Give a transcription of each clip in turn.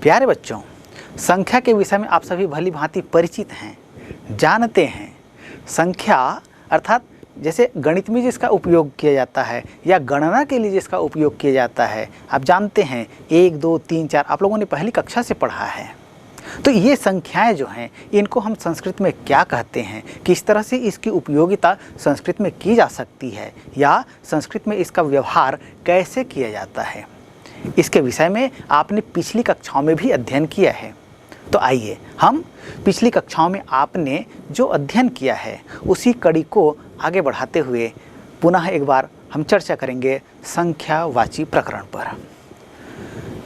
प्यारे बच्चों, संख्या के विषय में आप सभी भली भांति परिचित हैं, जानते हैं। संख्या अर्थात जैसे गणित में जिसका उपयोग किया जाता है या गणना के लिए जिसका उपयोग किया जाता है, आप जानते हैं 1, 2, 3, 4 आप लोगों ने पहली कक्षा से पढ़ा है। तो ये संख्याएं जो हैं, इनको हम संस्कृत में क्या कहते हैं, किस तरह से इसकी उपयोगिता संस्कृत में की जा सकती है या संस्कृत में इसका व्यवहार कैसे किया जाता है, इसके विषय में आपने पिछली कक्षाओं में भी अध्ययन किया है। तो आइए हम पिछली कक्षाओं में आपने जो अध्ययन किया है उसी कड़ी को आगे बढ़ाते हुए पुनः एक बार हम चर्चा करेंगे संख्यावाची प्रकरण पर।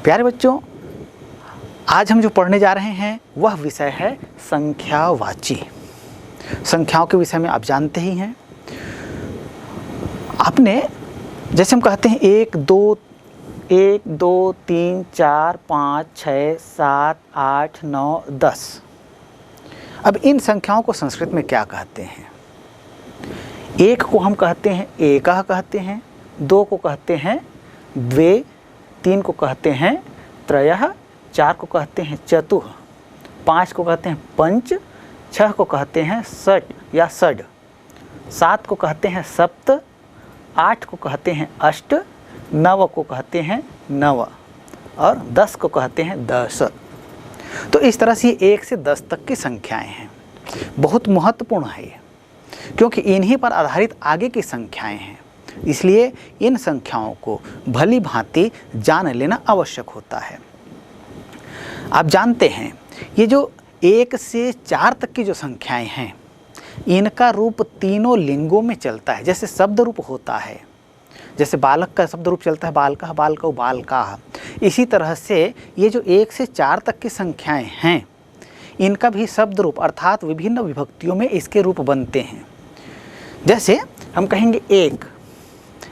प्यारे बच्चों, आज हम जो पढ़ने जा रहे हैं वह विषय है संख्यावाची। संख्याओं के विषय में आप जानते ही हैं। आपने जैसे हम कहते हैं 1, 2, 3, 4, 5, 6, 7, 8, 9, 10। अब इन संख्याओं को संस्कृत में क्या कहते हैं? 1 को हम कहते हैं एकः कहते हैं, 2 को कहते हैं द्वे, 3 को कहते हैं त्रयः, 4 को कहते हैं चतुः, 5 को कहते हैं पंच, 6 को कहते हैं षट या षड, 7 को कहते हैं सप्त, 8 को कहते हैं अष्ट, 9 को कहते हैं नव और 10 को कहते हैं दश। तो इस तरह से 1 से 10 तक की संख्याएं हैं। बहुत महत्वपूर्ण है ये, क्योंकि इन्हीं पर आधारित आगे की संख्याएं हैं। इसलिए इन संख्याओं को भली भांति जान लेना आवश्यक होता है। आप जानते हैं ये जो 1 से 4 तक की जो संख्याएं हैं, इनका रूप तीनों लिंगों में चलता है। जैसे शब्द रूप होता है, जैसे बालक का शब्द रूप चलता है बालकः, बालकौ, बालकाः, इसी तरह से ये जो 1 से 4 तक की संख्याएं हैं, इनका भी शब्द रूप अर्थात विभिन्न विभक्तियों में इसके रूप बनते हैं। जैसे हम कहेंगे 1,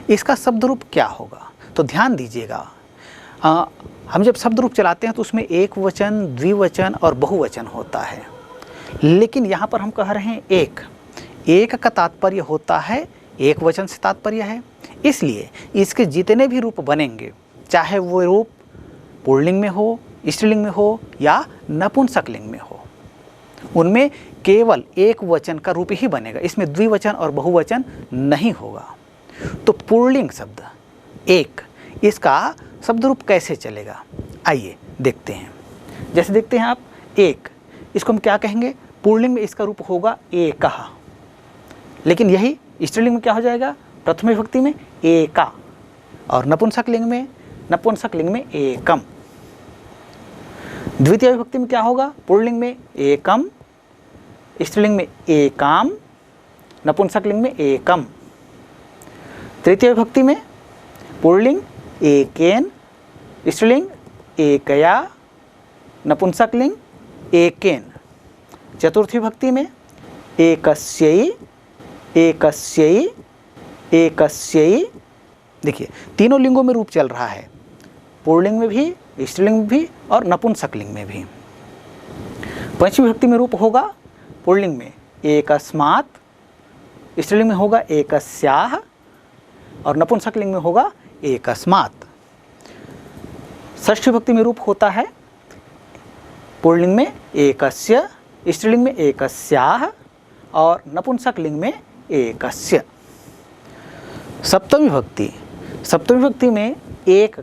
इसका शब्द रूप क्या होगा? तो ध्यान दीजिएगा, हम जब शब्द रूप चलाते हैं तो उसमें एक वचन, द्विवचन और बहुवचन होता है। लेकिन यहाँ पर हम कह रहे हैं 1 का तात्पर्य होता है एक वचन से तात्पर्य है। इसलिए इसके जितने भी रूप बनेंगे, चाहे वो रूप पुल्लिंग में हो, स्त्रीलिंग में हो या नपुंसकलिंग में हो, उनमें केवल एक वचन का रूप ही बनेगा। इसमें द्विवचन और बहुवचन नहीं होगा। तो पुल्लिंग शब्द 1, इसका शब्द रूप कैसे चलेगा? आइए देखते हैं। जैसे देखते हैं आप 1, इसको हम क्या कहेंगे? पुल्लिंग में इसका रूप होगा एकः, लेकिन यही स्त्रीलिंग में क्या हो जाएगा? प्रथम विभक्ति में एका और नपुंसकलिंग में एकम। द्वितीय विभक्ति में क्या होगा? पुल्लिंग में एकम, स्त्रीलिंग में एकाम, नपुंसकलिंग में एकम। तृतीय विभक्ति में पुल्लिंग एकेन, स्त्रीलिंग एकया, नपुंसकलिंग एकेन। चतुर्थी विभक्ति में एकस्यै, एकस्यै, एकस्यै। देखिए तीनों लिंगों में रूप चल रहा है, पुल्लिंग में भी, स्त्रीलिंग में भी और नपुंसकलिंग में भी। पंचमी विभक्ति में रूप होगा पुल्लिंग में एकस्मात्, स्त्रीलिंग में होगा एकस्याः और नपुंसकलिंग में होगा एकस्मात्। षष्ठी विभक्ति में रूप होता है पुल्लिंग में एकस्य, स्त्रीलिंग में एकस्याः और नपुंसकलिंग में एकस्य। सप्तमी विभक्ति में 1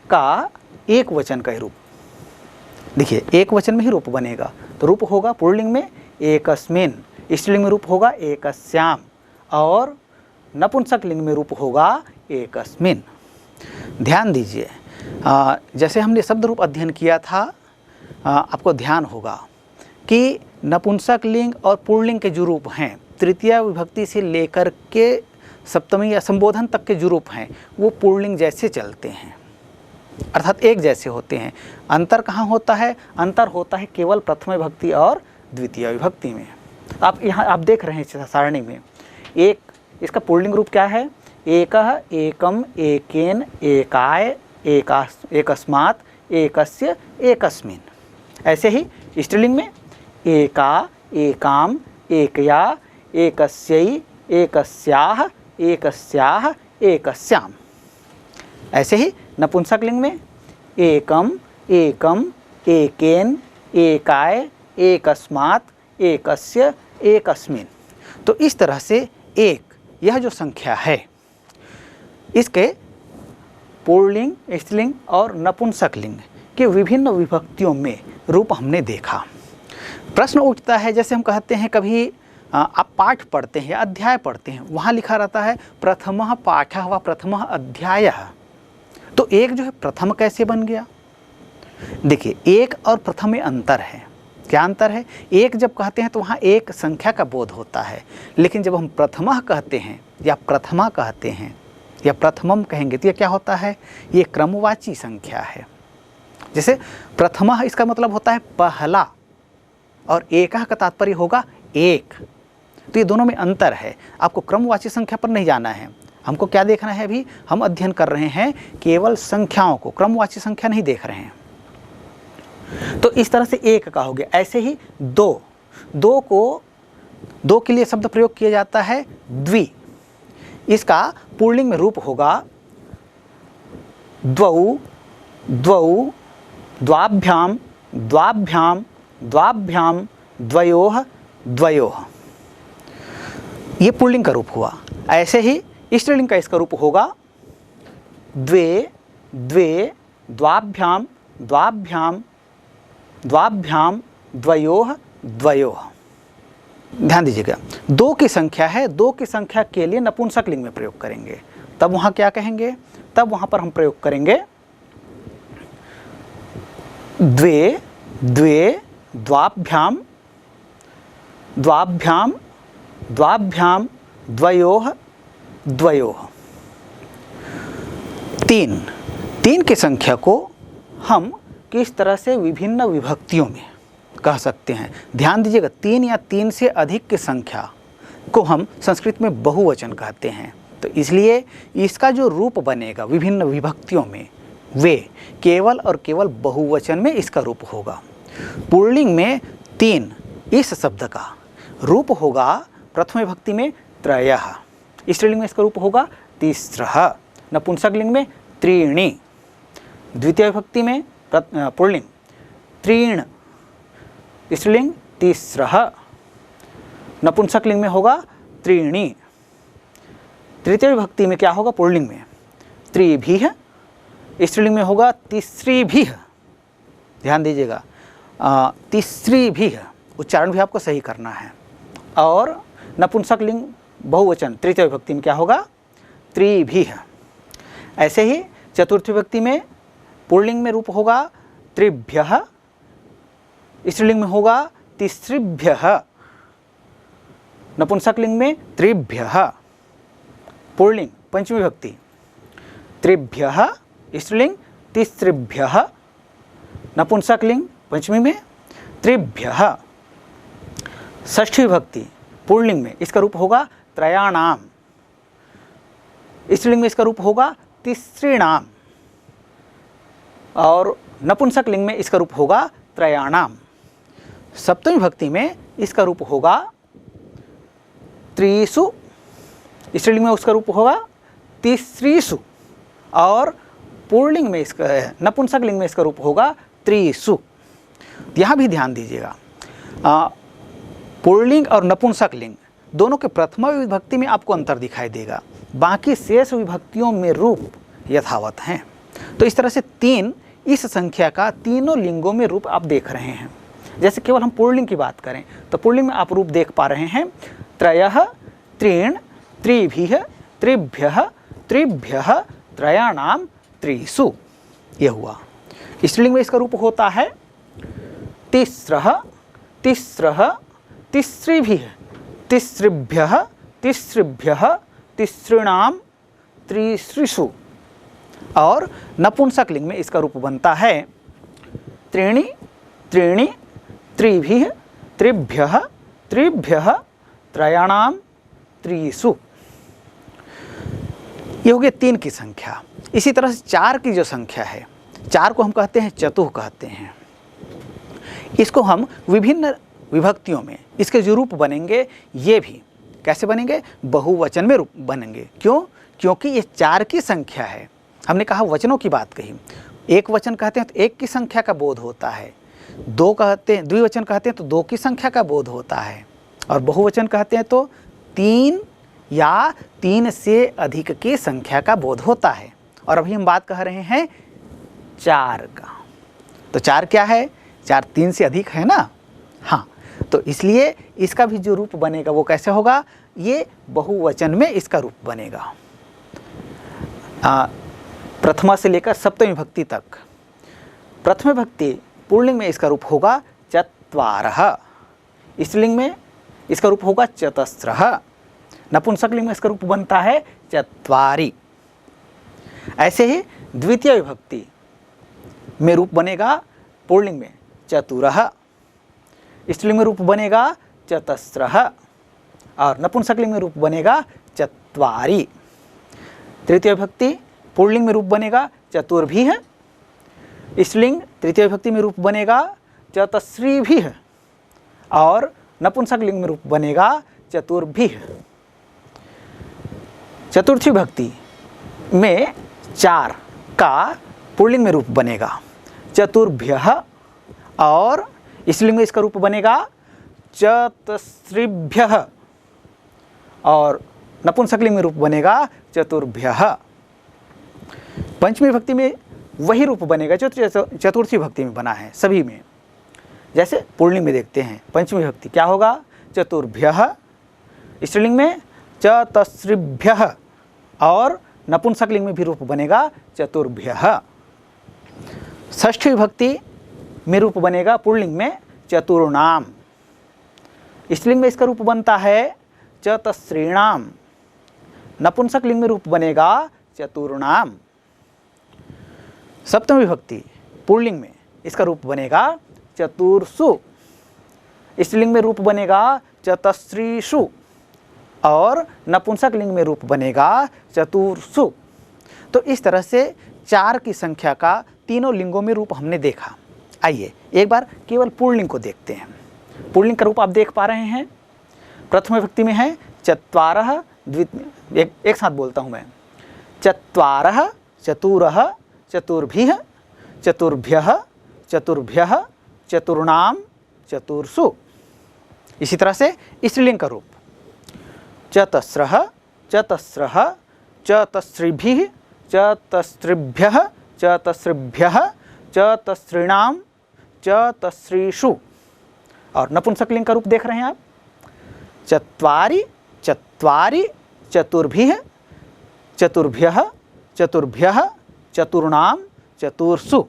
का एक वचन का ही रूप। देखिए एक वचन में ही रूप बनेगा, तो रूप होगा पुल्लिंग में एकस्मिन्, स्त्रीलिंग में रूप होगा एकस्याम और नपुंसकलिंग में रूप होगा एकस्मिन्। ध्यान दीजिए, जैसे हमने शब्द रूप अध्ययन किया था, आपको ध्यान होगा कि नपुंसकलिंग और पुल्लिंग के जो रूप हैं, तृतीय विभक्ति से लेकर के सप्तमी या संबोधन तक के जो रूप हैं वो पुल्लिंग जैसे चलते हैं, अर्थात एक जैसे होते हैं। अंतर कहाँ होता है? अंतर होता है केवल प्रथम विभक्ति और द्वितीय विभक्ति में। आप यहाँ आप देख रहे हैं सारणी में 1, इसका पुल्लिंग रूप क्या है? एकः, एकम, एकेन, एकाय, एकस्मात्, एकस्य, एकस्मिन्। ऐसे ही स्त्रीलिंग में एका, एकाम, एकया, एकस्यै, एकस्याः, एकस्याः, एकस्याम। ऐसे ही नपुंसकलिंग में एकम, एकम, एकेन, एकाय, एकस्मात्, एकस्य, एकस्मिन्। तो इस तरह से एक, यह जो संख्या है, इसके पुल्लिंग, स्त्रीलिंग और नपुंसकलिंग के विभिन्न विभक्तियों में रूप हमने देखा। प्रश्न उठता है, जैसे हम कहते हैं कभी आप पाठ पढ़ते हैं या अध्याय पढ़ते हैं, वहाँ लिखा रहता है प्रथमः पाठः व प्रथमः अध्यायः। तो एक जो है प्रथम कैसे बन गया? देखिए, एक और प्रथम में अंतर है। क्या अंतर है? एक जब कहते हैं तो वहाँ एक संख्या का बोध होता है, लेकिन जब हम प्रथमः कहते हैं या प्रथमा कहते हैं या प्रथमम कहेंगे तो ये क्या होता है? ये क्रमवाची संख्या है। जैसे प्रथमः इसका मतलब होता है पहला और एकः का तात्पर्य होगा एक। तो ये दोनों में अंतर है। आपको क्रमवाची संख्या पर नहीं जाना है, हमको क्या देखना है? अभी हम अध्ययन कर रहे हैं केवल संख्याओं को, क्रमवाची संख्या नहीं देख रहे हैं। तो इस तरह से एक का हो गया। ऐसे ही दो, दो के लिए शब्द प्रयोग किया जाता है द्वि। इसका पुल्लिंग में रूप होगा द्वौ, द्वौ, द्वाभ्याम, द्वाभ्याम, द्वाभ्याम, द्वयोः, द्वयोः। ये पुल्लिंग का रूप हुआ। ऐसे ही स्त्रीलिंग का इसका रूप होगा द्वे, द्वे, द्वाभ्याम, द्वाभ्याम, द्वाभ्याम, द्वयोः, द्वयोः। ध्यान दीजिएगा, दो की संख्या है, दो की संख्या के लिए नपुंसक लिंग में प्रयोग करेंगे। तब वहाँ क्या कहेंगे? तब वहाँ पर हम प्रयोग करेंगे द्वे, द्वे, द्वाभ्याम, द्वाभ्याम, द्वाभ्याम, द्वयोः, द्वयोः। तीन, तीन की संख्या को हम किस तरह से विभिन्न विभक्तियों में कह सकते हैं? ध्यान दीजिएगा, तीन या तीन से अधिक की संख्या को हम संस्कृत में बहुवचन कहते हैं। तो इसलिए इसका जो रूप बनेगा विभिन्न विभक्तियों में, वे केवल और केवल बहुवचन में इसका रूप होगा। पुल्लिंग में तीन, इस शब्द का रूप होगा प्रथम विभक्ति में त्रयः, स्त्रीलिंग में इसका रूप होगा तिस्रः, नपुंसक लिंग में त्रीणि, द्वितीय विभक्ति में पुल्लिंग त्रीण, स्त्रीलिंग तिस्रः, नपुंसक लिंग में होगा त्रीणि, तृतीय विभक्ति में क्या होगा? पुल्लिंग में त्रिभिः, स्त्रीलिंग में होगा तिस्रिभिः। ध्यान दीजिएगा, तिस्रिभिः, उच्चारण भी आपको सही करना है। और नपुंसक लिंग बहुवचन तृतीय विभक्ति में क्या होगा? त्रिभिः। ऐसे ही चतुर्थ विभक्ति में पुल्लिंग में रूप होगा त्रिभ्यः, स्त्रीलिंग में होगा तिस्रिभ्यः, नपुंसक लिंग में त्रिभ्यः। पुल्लिंग पंचमी विभक्ति त्रिभ्यः, स्त्रीलिंग तिस्रिभ्यः, नपुंसक लिंग पंचमी में त्रिभ्यः। षष्ठी विभक्ति पुल्लिंग में इसका रूप होगा त्रयाणाम, स्त्रीलिंग में इसका रूप होगा तिस्रीणाम, और नपुंसक लिंग में इसका रूप होगा त्रयाणाम। सप्तमी विभक्ति में इसका रूप होगा त्रिषु, स्त्रीलिंग में उसका रूप होगा तिस्रीषु, और पुल्लिंग में इसका, नपुंसक लिंग में इसका रूप होगा त्रिषु। यहाँ भी ध्यान दीजिएगा, पुल्लिंग और नपुंसक लिंग दोनों के प्रथमा विभक्ति में आपको अंतर दिखाई देगा, बाकी शेष विभक्तियों में रूप यथावत हैं। तो इस तरह से तीन, इस संख्या का तीनों लिंगों में रूप आप देख रहे हैं। जैसे केवल हम पुल्लिंग की बात करें तो पुल्लिंग में आप रूप देख पा रहे हैं त्रयः, त्रीण, त्रिभिः, त्रिभ्यः, त्रिभ्यः, त्रयाणाम, त्रिषु। यह हुआ। स्त्रीलिंग में इसका रूप होता है तिस्रः, तिस्रः, तिस्रिभिः, तिस्रिभ्यः, तिस्रिभ्यः, तिस्रीणाम, त्रिसृषु। और नपुंसक लिंग में इसका रूप बनता है त्रीणि, त्रीणि, त्रिभिः, त्रिभ्यः, त्रिभ्यः, त्रयाणाम, त्रिषु। ये हो गया तीन की संख्या। इसी तरह से चार की जो संख्या है, चार को हम कहते हैं चतुः कहते हैं। इसको हम विभिन्न विभक्तियों में इसके जो रूप बनेंगे ये भी कैसे बनेंगे? बहुवचन में रूप बनेंगे। क्यों? क्योंकि ये चार की संख्या है। हमने कहा वचनों की बात कही, एक वचन कहते हैं तो एक की संख्या का बोध होता है, दो कहते हैं, द्विवचन कहते हैं तो दो की संख्या का बोध होता है, और बहुवचन कहते हैं तो तीन या तीन से अधिक की संख्या का बोध होता है। और अभी हम बात कह रहे हैं चार का, तो चार क्या है? चार तीन से अधिक है ना। हाँ, तो इसलिए इसका भी जो रूप बनेगा वो कैसे होगा? ये बहुवचन में इसका रूप बनेगा। प्रथमा से लेकर सप्तमी विभक्ति तक। प्रथम विभक्ति पुल्लिंग में इसका रूप होगा चत्वारः, स्त्रीलिंग में इसका रूप होगा चतस्रः, नपुंसकलिंग में इसका रूप बनता है चत्वारि। ऐसे ही द्वितीय विभक्ति में रूप बनेगा पुल्लिंग में चतुरः, स्त्रीलिंग में रूप बनेगा चतस्रः, और नपुंसकलिंग में रूप बनेगा चत्वारि। तृतीय विभक्ति पुल्लिंग में रूप बनेगा चतुर्भिः, स्त्रीलिंग तृतीय विभक्ति में रूप बनेगा चतस्रीभिः, और नपुंसकलिंग में रूप बनेगा चतुर्भिः। चतुर्थी विभक्ति में चार का पुल्लिंग में रूप बनेगा चतुर्भ्यः, और स्त्रीलिंग में इसका रूप बनेगा चतस्रीभ्यः, और नपुंसकलिंग में रूप बनेगा चतुर्भ्यः। पंचमी विभक्ति में वही रूप बनेगा जो चतुर्थी विभक्ति में बना है सभी में। जैसे पुल्लिंग में देखते हैं, पंचमी विभक्ति क्या होगा? चतुर्भ्यः, स्त्रीलिंग में चतस्रीभ्यः, और नपुंसकलिंग में भी रूप बनेगा चतुर्भ्यः। षष्ठी विभक्ति में रूप बनेगा पुल्लिंग में चतुर्णाम, स्त्रीलिंग में इसका रूप बनता है चतस्रीणाम, नपुंसकलिंग में रूप बनेगा चतुर्णाम। सप्तमी विभक्ति पुल्लिंग में इसका रूप बनेगा चतुर्षु, स्त्रीलिंग में रूप बनेगा चतस्रीषु, और नपुंसकलिंग में रूप बनेगा चतुर्षु। तो इस तरह से चार की संख्या का तीनों लिंगों में रूप हमने देखा। आइए एक बार केवल पुल्लिंग को देखते हैं। पुल्लिंग का रूप आप देख पा रहे हैं। प्रथम विभक्ति में है चत्वारः, एक साथ बोलता हूँ मैं, चत्वारः, चतुरः, चतुर्भिः, चतुर्भ्यः, चतुर्भ्यः, चतुर्णाम, चतुर्षु। इसी तरह से स्त्रीलिंग का रूप चतस्रः, चतस्रः, चतस्रीभिः, चतस्रीभ्यः, चतस्रीभ्यः, चतस्रीणाम, चतस्रीषु। और नपुंसकलिंग का रूप देख रहे हैं आप, चत्वारि, चत्वारि, चतुर्भिः, चतुर्भ्यः, चतुर्भ्यः, चतुर्णाम, चतुर्षु।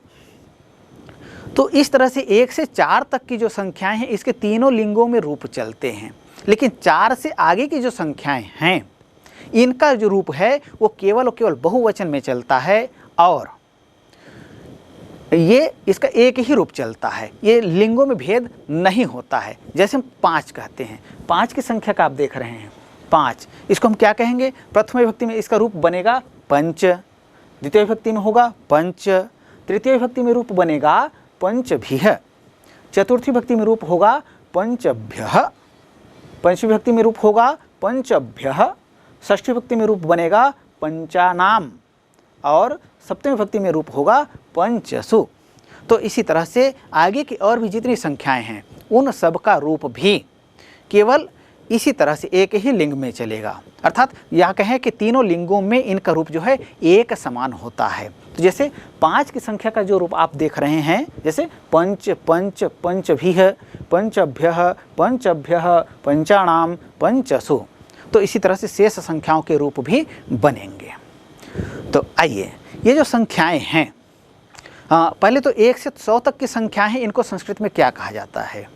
तो इस तरह से 1 से 4 तक की जो संख्याएं हैं इसके तीनों लिंगों में रूप चलते हैं। लेकिन 4 से आगे की जो संख्याएं हैं इनका जो रूप है वो केवल और केवल बहुवचन में चलता है, और ये इसका एक ही रूप चलता है, ये लिंगों में भेद नहीं होता है। जैसे हम 5 कहते हैं, 5 की संख्या का आप देख रहे हैं 5, इसको हम क्या कहेंगे? प्रथम विभक्ति में इसका रूप बनेगा पंच, द्वितीय विभक्ति में होगा पंच, तृतीय विभक्ति में रूप बनेगा पंचभिः, चतुर्थी विभक्ति में रूप होगा पंचभ्यः, पंचमी विभक्ति में रूप होगा पंचभ्यः, षष्ठी विभक्ति में रूप बनेगा पंचानाम, और सप्तमी विभक्ति में रूप होगा पंचसु। तो इसी तरह से आगे की और भी जितनी संख्याएं हैं उन सब का रूप भी केवल इसी तरह से एक ही लिंग में चलेगा। अर्थात यह कहें कि तीनों लिंगों में इनका रूप जो है एक समान होता है। तो जैसे 5 की संख्या का जो रूप आप देख रहे हैं, जैसे पंच, पंच, पंचभिः, पंचभ्यः, पंचभ्यः, पंचाणाम, पंचसु, तो इसी तरह से शेष संख्याओं के रूप भी बनेंगे। तो आइए ये जो संख्याएं हैं, पहले तो 1 से 100 तक की संख्याएं हैं, इनको संस्कृत में क्या कहा जाता है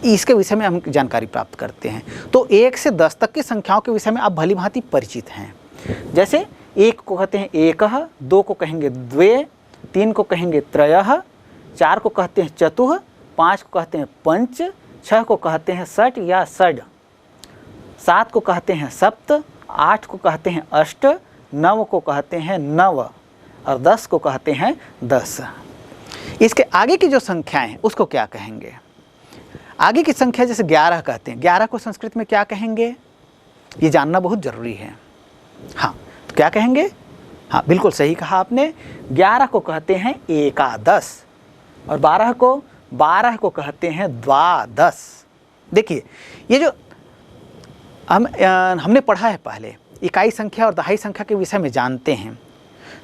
इसके विषय में हम जानकारी प्राप्त करते हैं। तो 1 से 10 तक की संख्याओं के विषय में आप भली भांति परिचित हैं। जैसे 1 को कहते हैं एकः, 2 को कहेंगे द्वे, 3 को कहेंगे त्रयः, 4 को कहते हैं चतुः, 5 को कहते हैं पंच, 6 को कहते हैं षट या षड, 7 को कहते हैं सप्त, 8 को कहते हैं अष्ट, 9 को कहते हैं नव, और 10 को कहते हैं 10। इसके आगे की जो संख्याएं हैं उसको क्या कहेंगे? आगे की संख्या जैसे 11 कहते हैं, 11 को संस्कृत में क्या कहेंगे ये जानना बहुत जरूरी है। हाँ, तो क्या कहेंगे? हाँ, बिल्कुल सही कहा आपने। 11 को कहते हैं एकादश और 12 को कहते हैं द्वादश। देखिए, ये जो हमने पढ़ा है पहले, इकाई संख्या और दहाई संख्या के विषय में जानते हैं।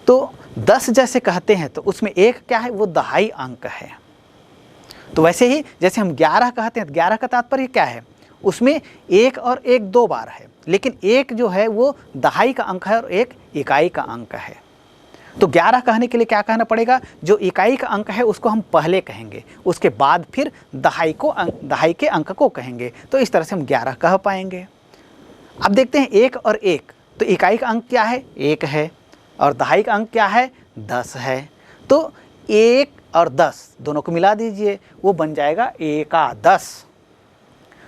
तो 10 जैसे कहते हैं तो उसमें एक क्या है, वो दहाई अंक है। तो वैसे ही जैसे हम 11 कहते हैं, 11 का तात्पर्य क्या है, उसमें एक और एक 2 बार है, लेकिन एक जो है वो दहाई का अंक है और एक इकाई का अंक है। तो 11 कहने के लिए क्या कहना पड़ेगा, जो इकाई का अंक है उसको हम पहले कहेंगे, उसके बाद फिर दहाई के अंक को कहेंगे। तो इस तरह से हम 11 कह पाएंगे। अब देखते हैं 1 और 1, तो इकाई का अंक क्या है, 1 है, और दहाई का अंक क्या है, 10 है। तो 1 और 10 दोनों को मिला दीजिए, वो बन जाएगा एकादश।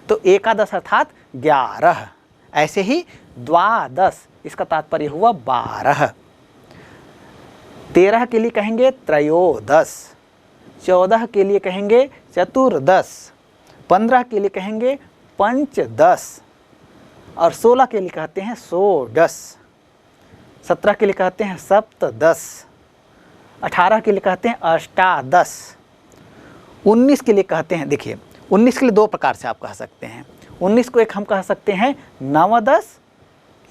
तो एकादश अर्थात 11। ऐसे ही द्वादश, इसका तात्पर्य हुआ 12। 13 के लिए कहेंगे त्रयोदश, 14 के लिए कहेंगे चतुर्दश, 15 के लिए कहेंगे पंचदश, और 16 के लिए कहते हैं षोडश, 17 के लिए कहते हैं सप्तदश, 18 के लिए कहते हैं अष्टादश, 19 के लिए कहते हैं, देखिए 19 के लिए 2 प्रकार से आप कह सकते हैं। 19 को एक हम कह सकते हैं नवदश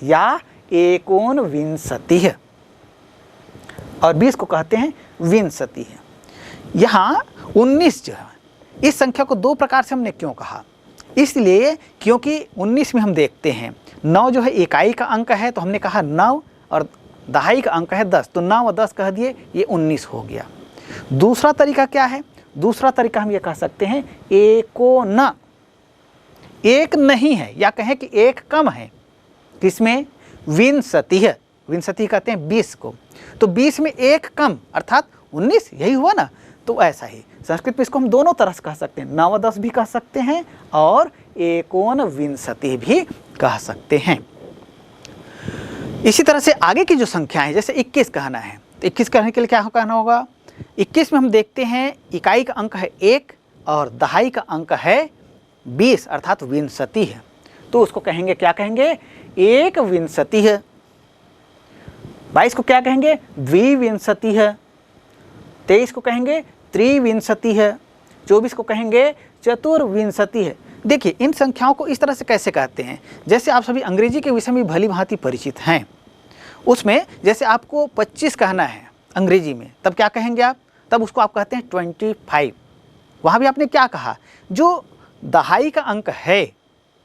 या एकोनविंशतिः, और 20 को कहते हैं विंशतिः। यहाँ 19 जो है, इस संख्या को 2 प्रकार से हमने क्यों कहा, इसलिए क्योंकि 19 में हम देखते हैं 9 जो है इकाई का अंक है, तो हमने कहा 9, और दहाई का अंक है 10, तो 9 और 10 कह दिए, ये 19 हो गया। दूसरा तरीका क्या है, दूसरा तरीका हम ये कह सकते हैं एकोन, एक नहीं है, या कहें कि एक कम है, किसमें, विंशतिः। विंशतिः कहते हैं 20 को, तो 20 में एक कम अर्थात 19, यही हुआ ना। तो ऐसा ही संस्कृत में इसको हम दोनों तरह से कह सकते हैं, 9 10 भी कह सकते हैं और एकोनविंशतिः भी कह सकते हैं। इसी तरह से आगे की जो संख्या है, जैसे 21 कहना है, तो 21 कहने के लिए क्या कहना होगा, 21 में हम देखते हैं इकाई का अंक है 1 और दहाई का अंक है 20 अर्थात विंशतिः। तो उसको कहेंगे, क्या कहेंगे, एक विंशतिः। 22 को क्या कहेंगे, द्विविंशतिः। 23 को कहेंगे त्रिविंशतिः। 24 को कहेंगे चतुर्विंशतिः। देखिए, इन संख्याओं को इस तरह से कैसे कहते हैं, जैसे आप सभी अंग्रेजी के विषय में भली भांति परिचित हैं। उसमें जैसे आपको 25 कहना है अंग्रेजी में, तब क्या कहेंगे आप, तब उसको आप कहते हैं 25। वहाँ भी आपने क्या कहा, जो दहाई का अंक है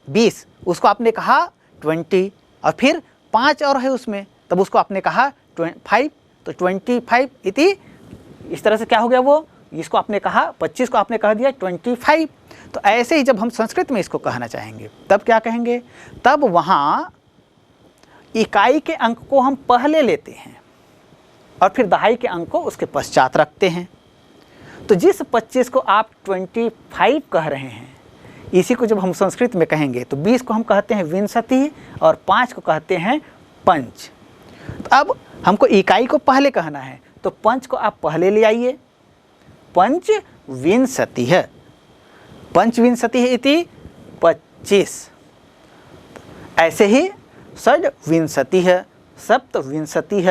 20, उसको आपने कहा 20, और फिर 5 और है उसमें, तब उसको आपने कहा 5, तो 25 इति, इस तरह से क्या हो गया, वो इसको आपने कहा 25 को आपने कह दिया 25। तो ऐसे ही जब हम संस्कृत में इसको कहना चाहेंगे तब क्या कहेंगे, तब वहाँ इकाई के अंक को हम पहले लेते हैं और फिर दहाई के अंक को उसके पश्चात रखते हैं। तो जिस 25 को आप 25 कह रहे हैं, इसी को जब हम संस्कृत में कहेंगे तो 20 को हम कहते हैं विंशतिः और 5 को कहते हैं पंच। तो अब हमको इकाई को पहले कहना है, तो पंच को आप पहले ले आइए, पंचविंशतिः। पंचविंशतिः इति 25। ऐसे ही षड्विंशतिः, सप्तविंशतिः,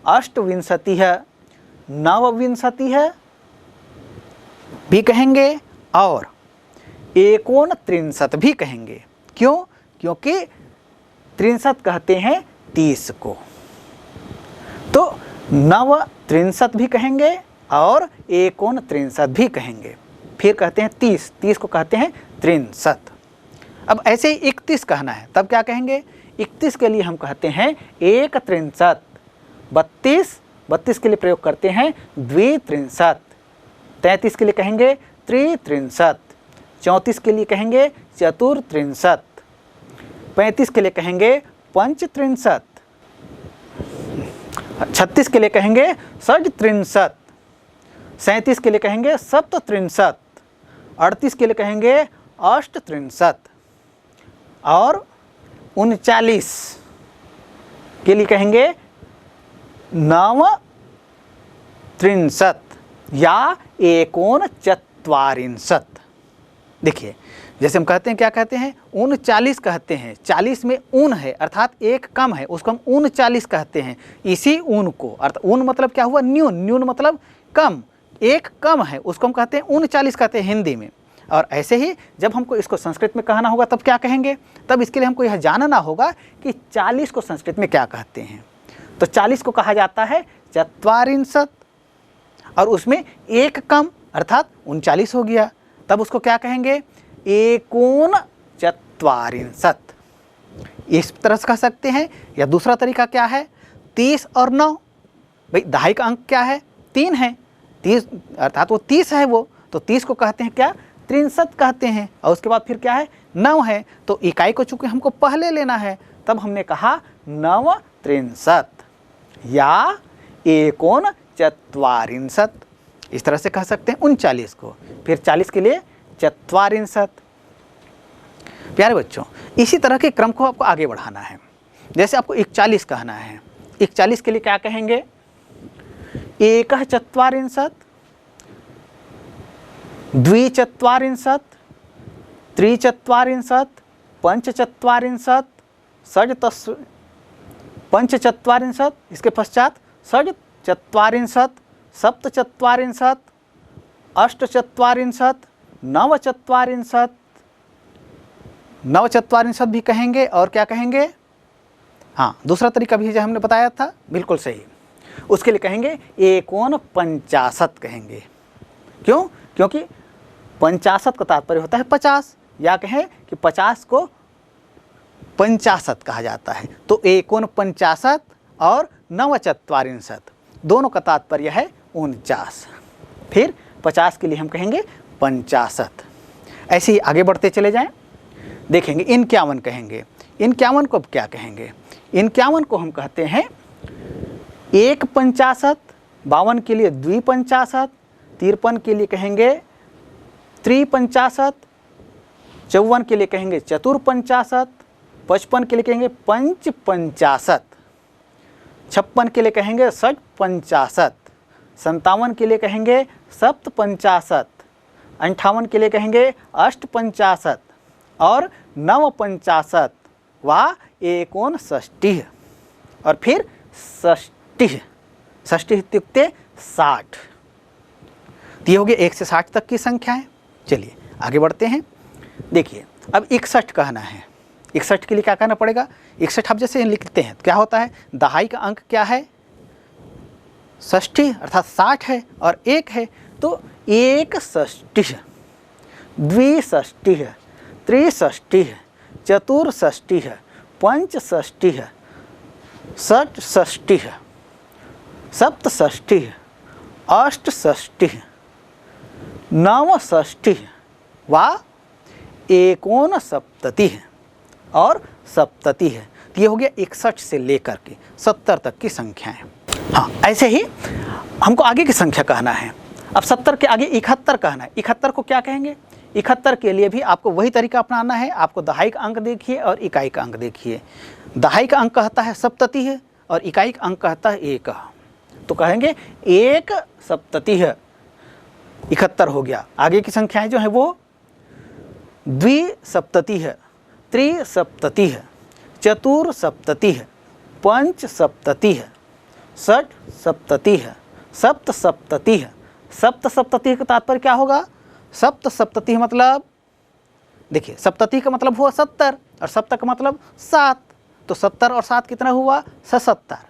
अष्टविंशतिः, नवविंशतिः भी कहेंगे और एकोनत्रिंशत् भी कहेंगे। क्यों? क्योंकि 63 कहते हैं 30 को, तो नवत्रिंशत् भी कहेंगे और एकोनत्रिंशत् भी कहेंगे। फिर कहते हैं 30, 30 को कहते हैं 63। अब ऐसे ही 31 कहना है, तब क्या कहेंगे, 31 के लिए हम कहते हैं एकत्रिंशत्। 32, 32 के लिए प्रयोग करते हैं द्वित्रिंशत्। 33 के लिए कहेंगे त्रित्रिंशत्। 34 के लिए कहेंगे चतुर्त्रिंशत्। 35 के लिए कहेंगे पंचत्रिंशत्। 36 के लिए कहेंगे षड्त्रिंशत्। 37 के लिए कहेंगे सप्तत्रिंशत्। 38 के लिए कहेंगे अष्टत्रिंशत् और 39 के लिए कहेंगे नवत्रिंशत् या एकोनचत्वारिंशत्। देखिए, जैसे हम कहते हैं, क्या कहते हैं, 39 कहते हैं, 40 में ऊन है अर्थात एक कम है, उसको हम 39 कहते हैं। इसी ऊन को, अर्थात ऊन मतलब क्या हुआ, न्यून, न्यून मतलब कम, एक कम है, उसको हम कहते हैं 39 कहते हैं हिंदी में। और ऐसे ही जब हमको इसको संस्कृत में कहना होगा तब क्या कहेंगे, तब इसके लिए हमको यह जानना होगा कि 40 को संस्कृत में क्या कहते हैं। तो 40 को कहा जाता है चत्वारिंशत्, और उसमें एक कम अर्थात 39 हो गया, तब उसको क्या कहेंगे, एकोनचत्वारिंशत्। इस तरह से कह सकते हैं। या दूसरा तरीका क्या है, 30 और 9, भाई दहाई का अंक क्या है, 3 है, 30 अर्थात वो 30 है वो, तो 30 को कहते हैं क्या, 63 कहते हैं। और उसके बाद फिर क्या है, 9 है, तो इकाई को चूंकि हमको पहले लेना है, तब हमने कहा 9त्रिंशत् या एकोनचत्वारिंशत्। इस तरह से कह सकते हैं 39 को। फिर 40 के लिए चत्वारिंशत्। प्यारे बच्चों, इसी तरह के क्रम को आपको आगे बढ़ाना है। जैसे आपको 41 कहना है, 41 के लिए क्या कहेंगे, एकचत्वारिंशत्, द्विचत्वारिंशत्, त्रिचत्वारिंशत्, पंचचत्वारिंशत्, पंचचत्वारिंशत्, इसके पश्चात षड्चत्वारिंशत्, सप्तचत्वारिंशत्, अष्टचत्वारिंशत्, नवचत्वारिंशत्, नवचत्वारिंशत् भी कहेंगे। और क्या कहेंगे, हाँ दूसरा तरीका भी जो हमने बताया था, बिल्कुल सही, उसके लिए कहेंगे एकोनपंचाशत् कहेंगे। क्यों, क्योंकि 50 का तात्पर्य होता है 50, या कहें कि 50 को 50 कहा जाता है। तो एकोनपंचाशत् और नवचत्वारिंशत् दोनों का तात्पर्य है 49। फिर 50 के लिए हम कहेंगे 50। ऐसे ही आगे बढ़ते चले जाएं, देखेंगे 51 कहेंगे। 51 को अब क्या कहेंगे, 51 को हम कहते हैं 150, 52 के लिए द्विपंचाशत्, 53 के लिए कहेंगे त्रिपंचाशत्, 54 के लिए कहेंगे चतुर्पंचाशत्, 55 के लिए कहेंगे पंचपंचाशत्, 56 के लिए कहेंगे षट्पंचाशत्, 57 के लिए कहेंगे सप्तपंचाशत्, 58 के लिए कहेंगे अष्टपंचाशत् और नवपंचाशत् व एकोनषष्टिः। और फिर षष्टिः, षष्टिः इत्युक्ते 60। ये हो गया 1 से 60 तक की संख्याएं। चलिए आगे बढ़ते हैं। देखिए अब 61 कहना है। 61 के लिए क्या कहना पड़ेगा, 61 आप जैसे लिखते हैं तो क्या होता है, दहाई का अंक क्या है, षष्ठी अर्थात 60 है और 1 है, तो एकषष्टिः, द्विषष्टिः, त्रिषष्टिः, चतुर्षष्टिः, पंचषष्टिः, षट्षष्टिः, सप्तषष्टिः, अष्टषष्टिः, नवषष्टिः व एकोनसप्ततिः और सप्ततिः। तो ये हो गया 61 से लेकर के 70 तक की संख्याएं। हाँ, ऐसे ही हमको आगे की संख्या कहना है। अब 70 के आगे 71 कहना है। 71 को क्या कहेंगे, 71 के लिए भी आपको वही तरीका अपनाना है। आपको दहाई का अंक देखिए और इकाई का अंक देखिए। दहाई का अंक कहता है सप्ततिः और इकाई का अंक कहता है 1। तो कहेंगे 1 सप्ततिः, 71 हो गया। आगे की संख्याएं जो हैं वो द्विसप्ततिः, त्रिसप्ततिः, चतुर्सप्ततिः, पंचसप्ततिः, षट्सप्ततिः, सप्तसप्ततिः। सप्तसप्ततिः का तात्पर्य क्या होगा, सप्तसप्ततिः मतलब देखिए, सप्ततिः का मतलब हुआ 70 और सप्त का मतलब 7, तो 70 और 7 कितना हुआ, 77।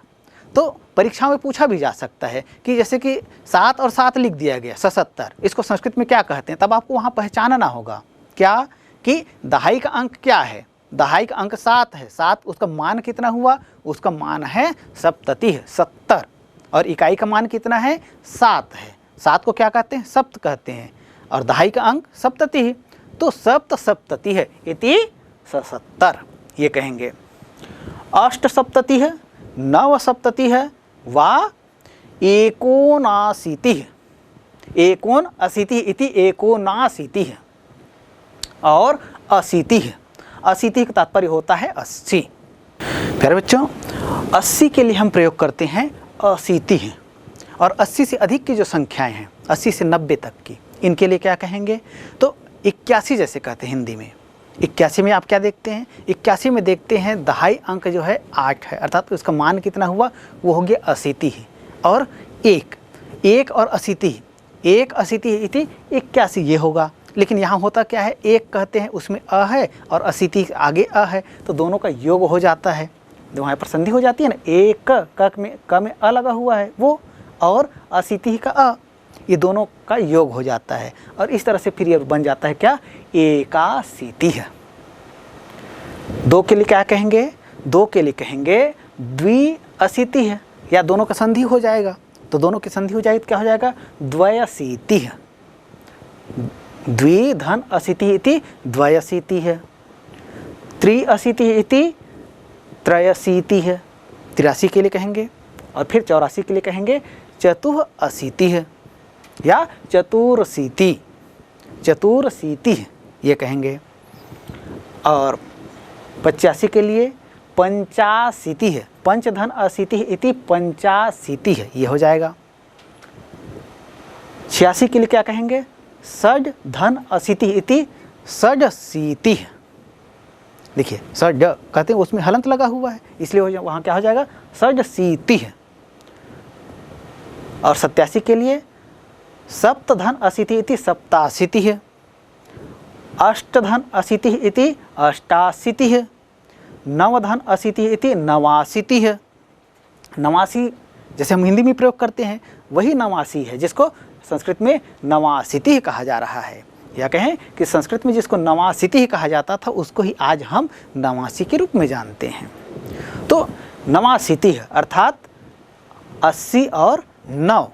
तो परीक्षा में पूछा भी जा सकता है कि जैसे कि 7 और 7 लिख दिया गया 77, इसको संस्कृत में क्या कहते हैं। तब आपको वहाँ पहचानना होगा क्या कि दहाई का अंक क्या है, दहाई का अंक 7 है। 7 उसका मान कितना हुआ, उसका मान है सप्ततिः 70, और इकाई का मान कितना है 7 है। 7 को क्या कहते हैं, सप्त कहते हैं, और दहाई का अंक सप्ततिः, तो सप्त सप्ततिः इति 77 ये कहेंगे। अष्ट सप्ततिः, नव सप्ततिः व एकोनाशीतिः, एकोनअशीतिः इति एकोनाशीतिः और अशीतिः। अशीतिः का तात्पर्य होता है 80। प्यारे बच्चों, 80 के लिए हम प्रयोग करते हैं अशीतिः, और 80 से अधिक की जो संख्याएं हैं 80 से 90 तक की, इनके लिए क्या कहेंगे, तो 81 जैसे कहते हैं हिंदी में। 81 में आप क्या देखते हैं, 81 में देखते हैं दहाई अंक जो है 8 है, अर्थात उसका मान कितना हुआ, वो हो गया 80 ही। और एक और 80, 1 80 इति 81 ये होगा। लेकिन यहाँ होता क्या है, एक कहते हैं उसमें अ है और 80 आगे अ है, तो दोनों का योग हो जाता है। जो वहाँ पर संधि हो जाती है ना, एक क में अ लगा हुआ है वो, और 80 का अ, ये दोनों का योग हो जाता है। और इस तरह से फिर ये बन जाता है क्या, 81। 2 के लिए क्या कहेंगे, 2 के लिए कहेंगे 82, या दोनों का संधि हो जाएगा, तो दोनों की संधि हो जाएगी तो क्या हो जाएगा, 82। 2 धन 80 इति 82, 83 इति 83, 83 के लिए कहेंगे। और फिर 84 के लिए कहेंगे 84 या 84, 84 ये कहेंगे। और 85 के लिए 85 है, 5 धन 80 इति 85 है, ये हो जाएगा। 86 के लिए क्या कहेंगे, 6 धन 80 इति 86। देखिए 6 कहते हैं उसमें हलंत लगा हुआ है, इसलिए वहाँ क्या हो जाएगा, 86 है। और 87 के लिए 7 धन 80 इति 87 है, 8 धन 80 इति 88 है, 9 धन 80 इति 89 है। 89 जैसे हम हिंदी में प्रयोग करते हैं वही 89 है, जिसको संस्कृत में नवासिति कहा जा रहा है। या कहें कि संस्कृत में जिसको नवासिति कहा जाता था उसको ही आज हम नवासी के रूप में जानते हैं। तो नवासिति अर्थात 80 और 9।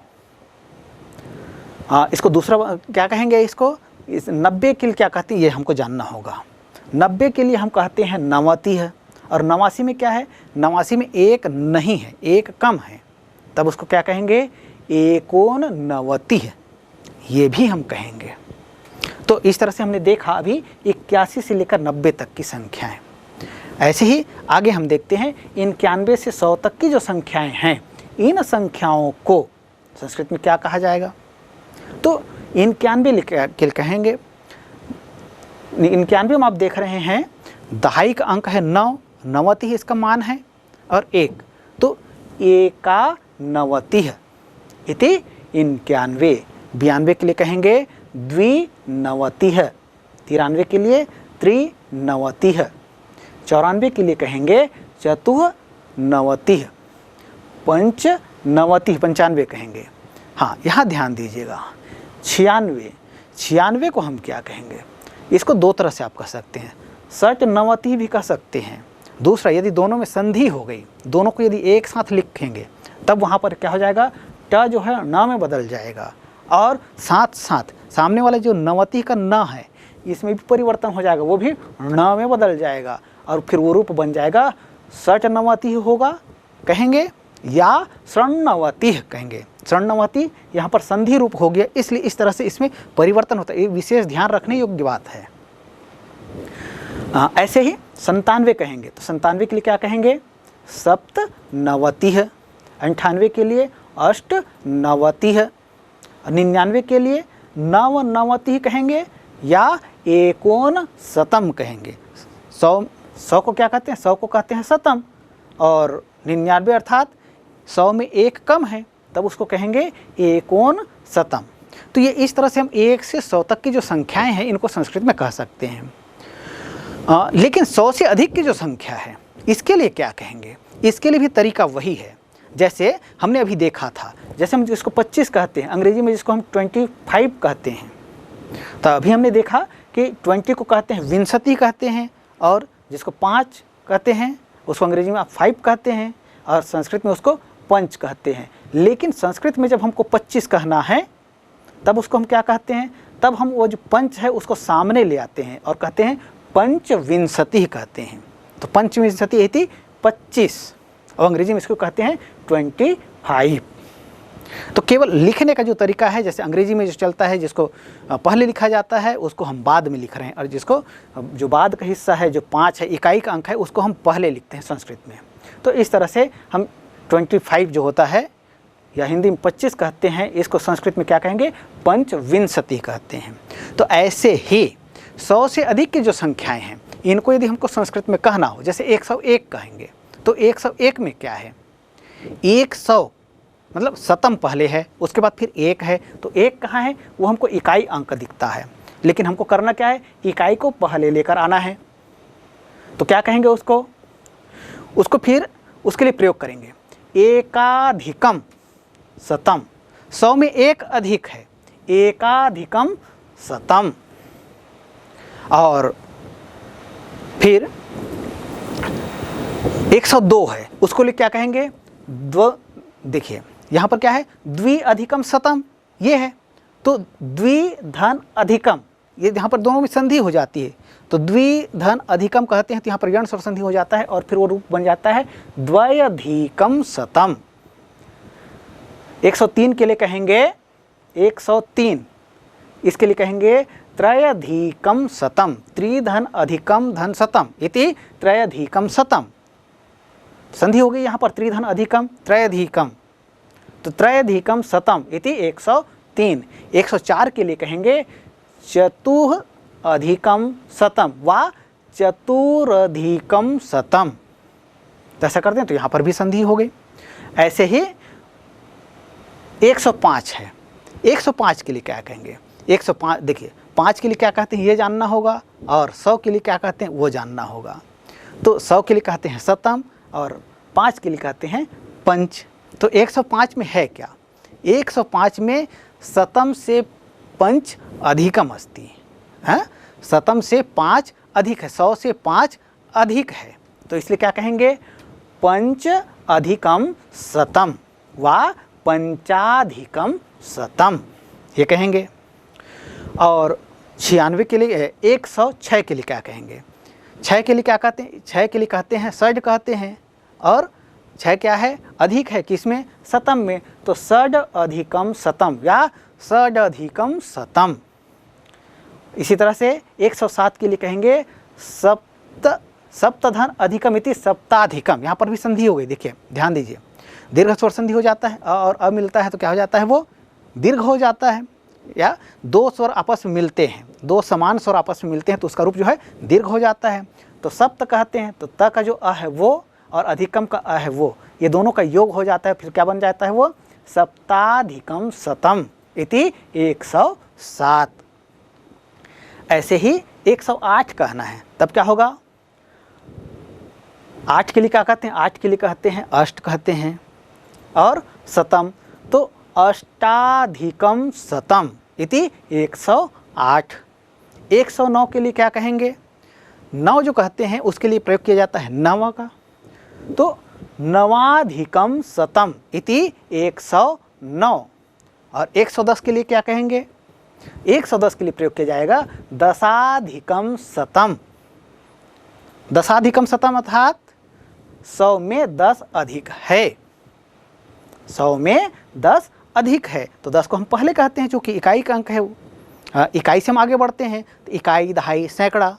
इसको दूसरा क्या कहेंगे, इसको इस 90 के लिए क्या कहते हैं ये हमको जानना होगा। 90 के लिए हम कहते हैं 90 है, और 89 में क्या है, 89 में एक नहीं है, एक कम है, तब उसको क्या कहेंगे, 89 है, ये भी हम कहेंगे। तो इस तरह से हमने देखा अभी 81 से लेकर 90 तक की संख्याएं। ऐसे ही आगे हम देखते हैं 91 से 100 तक की जो संख्याएं हैं, इन संख्याओं को संस्कृत में क्या कहा जाएगा। तो 91 के कहेंगे, 91 में आप देख रहे हैं दहाई का अंक है 9, 90 ही इसका मान है, और 1, तो 91 इति 91। 92 के लिए कहेंगे 92, 93 के लिए 93, 94 के लिए कहेंगे 94, 95 कहेंगे। हाँ, यहाँ ध्यान दीजिएगा, 96 को हम क्या कहेंगे, इसको दो तरह से आप कह सकते हैं, 90 भी कह सकते हैं। दूसरा, यदि दोनों में संधि हो गई, दोनों को यदि एक साथ लिखेंगे तब वहाँ पर क्या हो जाएगा, ट जो है न में बदल जाएगा, और साथ साथ सामने वाला जो 90 का न है इसमें भी परिवर्तन हो जाएगा, वो भी न में बदल जाएगा, और फिर वो रूप बन जाएगा 90 होगा कहेंगे, या 90 कहेंगे। 90 यहाँ पर संधि रूप हो गया, इसलिए इस तरह से इसमें परिवर्तन होता है, ये विशेष ध्यान रखने योग्य बात है। ऐसे ही 97 कहेंगे, तो 97 के लिए क्या कहेंगे, 97, 98 के लिए 98, 99 के लिए 99 कहेंगे, या 69 कहेंगे। 100 को क्या कहते हैं, 100 को कहते हैं शतम, और 99 अर्थात 100 में एक कम है, तब उसको कहेंगे 69। तो ये इस तरह से हम 1 से 100 तक की जो संख्याएं हैं इनको संस्कृत में कह सकते हैं। लेकिन 100 से अधिक की जो संख्या है इसके लिए क्या कहेंगे, इसके लिए भी तरीका वही है जैसे हमने अभी देखा था। जैसे हम जिसको 25 कहते हैं, अंग्रेजी में जिसको हम 25 कहते हैं, तो अभी हमने देखा कि 20 को कहते हैं विंशति कहते हैं, और जिसको 5 कहते हैं उसको अंग्रेजी में आप 5 कहते हैं, और संस्कृत में उसको पंच कहते हैं। लेकिन संस्कृत में जब हमको 25 कहना है तब उसको हम क्या कहते हैं, तब हम वो जो पंच है उसको सामने ले आते हैं और कहते हैं पंचविंशति कहते हैं। तो पंचविंशति इति 25, और अंग्रेजी में इसको कहते हैं 25। तो केवल लिखने का जो तरीका है, जैसे अंग्रेजी में जो चलता है जिसको पहले लिखा जाता है उसको हम बाद में लिख रहे हैं, और जिसको जो बाद का हिस्सा है जो 5 है, इकाई का अंक है, उसको हम पहले लिखते हैं संस्कृत में। तो इस तरह से हम 25 जो होता है या हिंदी में 25 कहते हैं, इसको संस्कृत में क्या कहेंगे? पंचविंशति कहते हैं। तो ऐसे ही 100 से अधिक की जो संख्याएं हैं, इनको यदि हमको संस्कृत में कहना हो, जैसे 101 कहेंगे, तो 101 में क्या है? 100 मतलब शतम पहले है, उसके बाद फिर 1 है, तो 1 कहाँ है? वो हमको इकाई अंक दिखता है, लेकिन हमको करना क्या है? इकाई को पहले लेकर आना है। तो क्या कहेंगे उसको? फिर उसके लिए प्रयोग करेंगे एकाधिकम शतम। 100 में 1 अधिक है, एकाधिकम शतम। और फिर 102 है, उसको लिए क्या कहेंगे? देखिए यहाँ पर क्या है? द्वि अधिकम शतम, ये है, तो द्वि धन अधिकम, ये यहाँ पर दोनों में संधि हो जाती है, तो द्वि धन अधिकम कहते हैं, तो यहाँ पर यण स्वर संधि हो जाता है और फिर वो रूप बन जाता है द्वयधिकम शतम। 103 के लिए कहेंगे 103, इसके लिए कहेंगे त्रयधिकम शतम, त्रिधन अधिकम धन शतम इति त्रयधिकम शतम। संधि हो गई यहाँ पर, त्रिधन अधिकम त्रयधिकम, तो त्रयधिकम शतम इति 103। 104 के लिए कहेंगे चतुः अधिकम शतम व चतुरधिकम शतम। तो ऐसा करते हैं, तो यहाँ पर भी संधि हो गई। ऐसे ही 105 है, 105 के लिए क्या कहेंगे? 105 देखिए, 5 के लिए क्या कहते हैं ये जानना होगा, और 100 के लिए क्या कहते हैं वो जानना होगा। तो 100 के लिए कहते हैं शतम और 5 के लिए कहते हैं पंच। तो 105 में है क्या? 105 में शतम से पंच अधिकम अस्ति है, शतम से 5 अधिक है, 100 से 5 अधिक है, तो इसलिए क्या कहेंगे? पंच अधिकम शतम व पंचाधिकम शतम, ये कहेंगे। और 96 के लिए 106 के लिए क्या कहेंगे? 6 के लिए क्या कहते हैं? 6 के लिए कहते हैं षड कहते हैं, और 6 क्या है? अधिक है, किसमें? शतम में, तो षड अधिकम शतम या षड अधिकम शतम। इसी तरह से 107 के लिए कहेंगे सप्तधन अधिकम इति सप्ताधिकम। यहाँ पर भी संधि हो गई, देखिए ध्यान दीजिए, दीर्घ स्वर संधि हो जाता है और अ मिलता है तो क्या हो जाता है? वो दीर्घ हो जाता है, या दो स्वर आपस में मिलते हैं, दो समान स्वर आपस में मिलते हैं तो उसका रूप जो है दीर्घ हो जाता है। तो सप्त कहते हैं, तो त का जो अ है वो और अधिकम का अ है वो, ये दोनों का योग हो जाता है, फिर क्या बन जाता है? वो सप्ताधिकम शतम इति 107। ऐसे ही 108 कहना है, तब क्या होगा? 8 के लिए क्या कहते हैं? 8 के लिए कहते हैं अष्ट कहते हैं, और शतम, तो अष्टाधिकम शतम इति 108। 109 के लिए क्या कहेंगे? 9 जो कहते हैं उसके लिए प्रयोग किया जाता है नव का, तो नवाधिकम शतम इति 109। और 110 के लिए क्या कहेंगे? 110 के लिए प्रयोग किया जाएगा दशाधिकम शतम। दशाधिकम शतम अर्थात 100 में 10 अधिक है, 100 में 10 अधिक है, तो 10 को हम पहले कहते हैं चूँकि इकाई का अंक है, इकाई से हम आगे बढ़ते हैं, तो इकाई, दहाई, सैकड़ा,